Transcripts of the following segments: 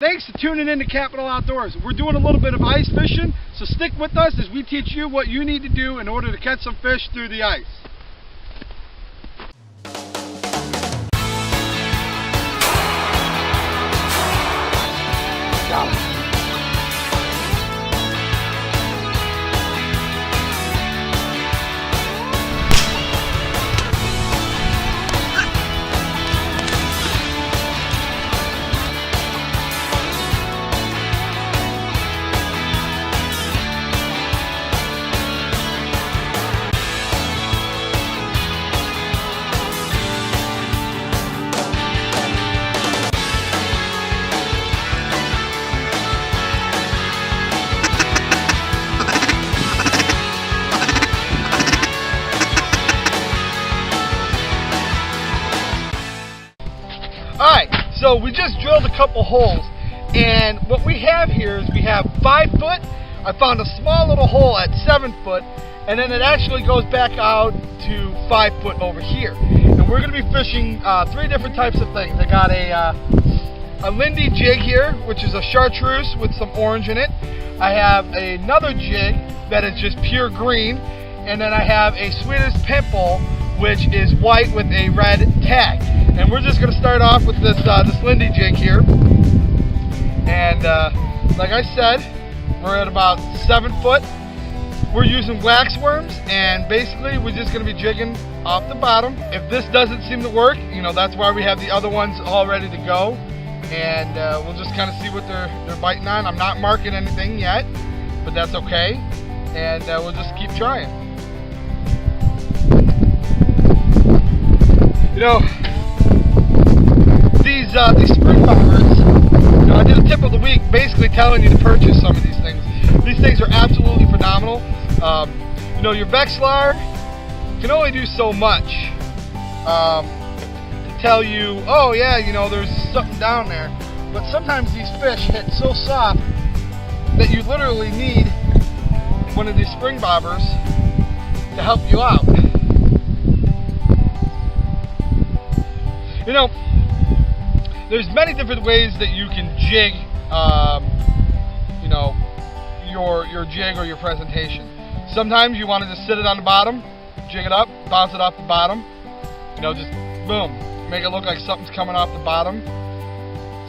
Thanks for tuning in to Capital Outdoors. We're doing a little bit of ice fishing, so stick with us as we teach you what you need to do in order to catch some fish through the ice. Got it. Alright, so we just drilled a couple holes, and what we have here is we have 5 foot. I found a small little hole at 7 foot, and then it actually goes back out to 5 foot over here. And we're going to be fishing 3 different types of things. I got a Lindy jig here, which is a chartreuse with some orange in it. I have another jig that is just pure green, and then I have a Swedish pimple, which is white with a red tag. And we're just going to start off with this Lindy jig here. And like I said, we're at about 7 foot. We're using wax worms, and basically we're just going to be jigging off the bottom. If this doesn't seem to work, you know, that's why we have the other ones all ready to go. And we'll just kind of see what they're biting on. I'm not marking anything yet, but that's okay. And we'll just keep trying. You know, these spring bobbers, you know, I did a tip of the week basically telling you to purchase some of these things. These things are absolutely phenomenal. You know, your Vexilar can only do so much to tell you, oh yeah, you know, there's something down there. But sometimes these fish hit so soft that you literally need one of these spring bobbers to help you out. You know, there's many different ways that you can jig, you know, your jig or your presentation. Sometimes you want to just sit it on the bottom, jig it up, bounce it off the bottom, you know, just boom, make it look like something's coming off the bottom.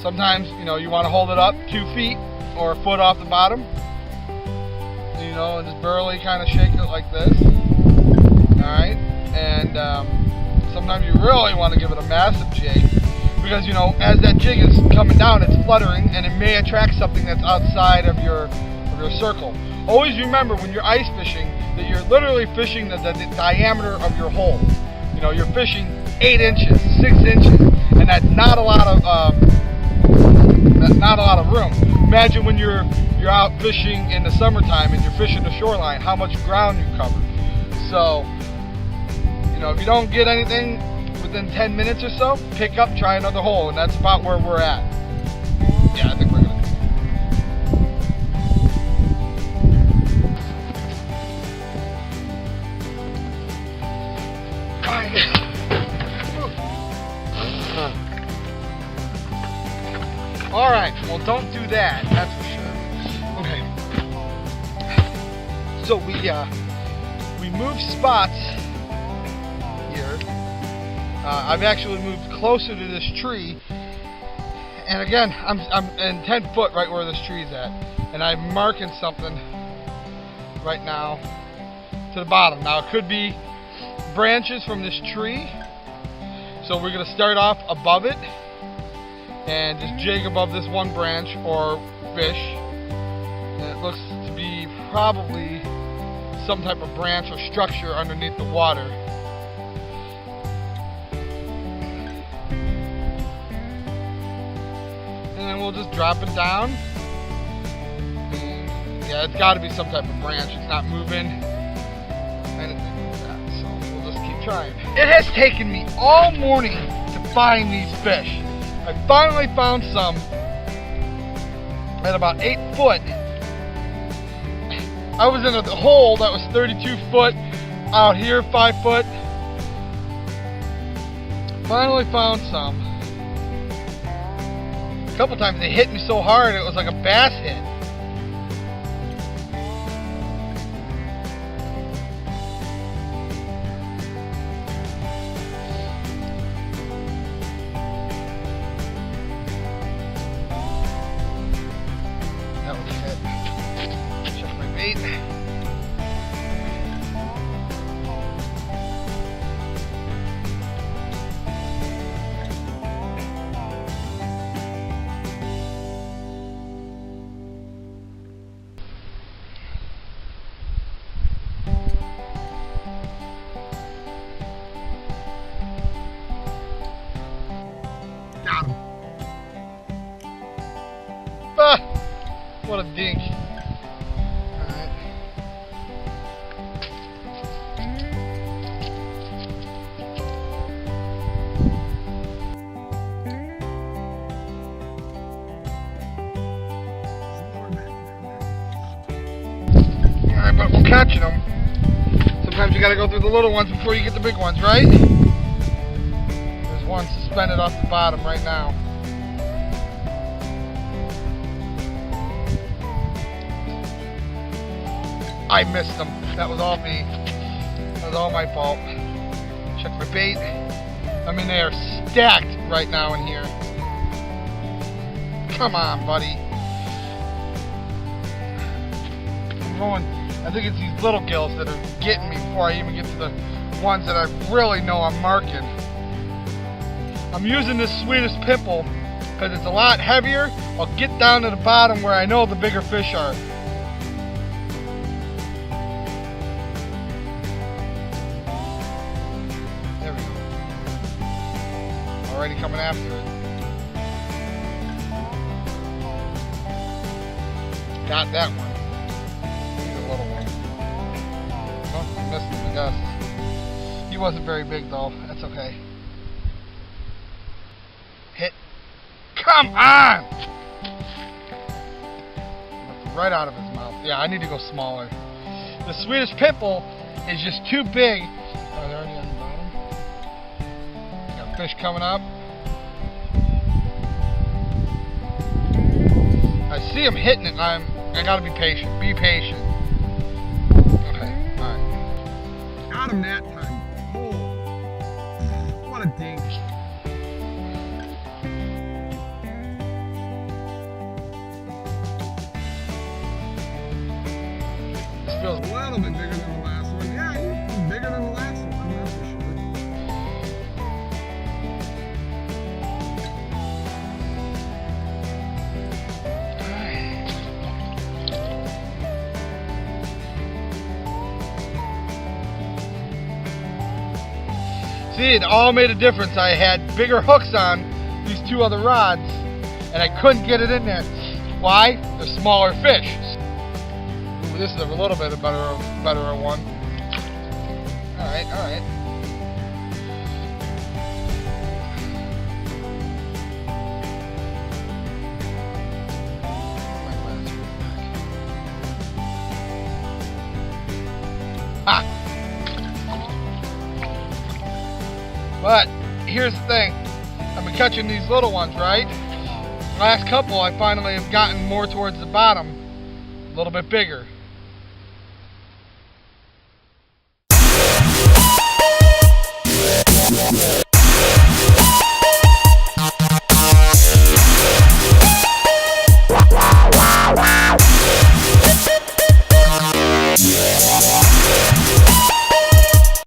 Sometimes, you know, you want to hold it up 2 feet or a foot off the bottom, you know, and just barely kind of shake it like this. Alright, and sometimes you really want to give it a massive jig, because, you know, as that jig is coming down, it's fluttering, and it may attract something that's outside of your circle. Always remember when you're ice fishing that you're literally fishing the diameter of your hole. You know, you're fishing 8 inches, 6 inches, and that's not a lot of room. Imagine when you're out fishing in the summertime and you're fishing the shoreline, how much ground you cover. So, you know, if you don't get anything within 10 minutes or so, pick up, try another hole, and that's about where we're at. Yeah, I think we're gonna. All right, well, don't do that. That's for sure. Okay. So we moved spots. I've actually moved closer to this tree, and again, I'm in 10 foot right where this tree's at, and I'm marking something right now to the bottom. Now it could be branches from this tree, so we're going to start off above it and just jig above this one branch or fish, and it looks to be probably some type of branch or structure underneath the water. And then we'll just drop it down. And yeah, it's got to be some type of branch. It's not moving, anything like that. So we'll just keep trying. It has taken me all morning to find these fish. I finally found some at about 8 foot. I was in a hole that was 32 foot, out here 5 foot. Finally found some. couple times they hit me so hard it was like a bass hit. That was a hit. Check my bait. Got him. Ah, what a dink. Alright. Alright, but we're catching them. Sometimes you gotta go through the little ones before you get the big ones, right? There's one suspended off the bottom right now. I missed them. That was all me. That was all my fault. Check my bait. I mean, they are stacked right now in here. Come on, buddy. I'm going. I think it's these little gills that are getting me before I even get to the ones that I really know I'm marking. I'm using this Swedish pimple because it's a lot heavier. I'll get down to the bottom where I know the bigger fish are. There we go. Already coming after it. Got that one. He's a little one. Oh, I missed him, I guess. He wasn't very big though. That's okay. Hit. Come on! Right out of his mouth. Yeah, I need to go smaller. The Swedish pimple is just too big. Oh, they're already on the bottom. Got fish coming up. I see him hitting it, and I gotta be patient. Be patient. Okay, alright. Got him that time. Oh, what a dink. Feels a little bit bigger than the last one. Yeah, he's bigger than the last one, that's for sure. See, it all made a difference. I had bigger hooks on these two other rods, and I couldn't get it in there. Why? They're smaller fish. This is a little bit better one. Alright, alright. Ah! But here's the thing. I've been catching these little ones, right? Last couple I finally have gotten more towards the bottom. A little bit bigger. Yeah.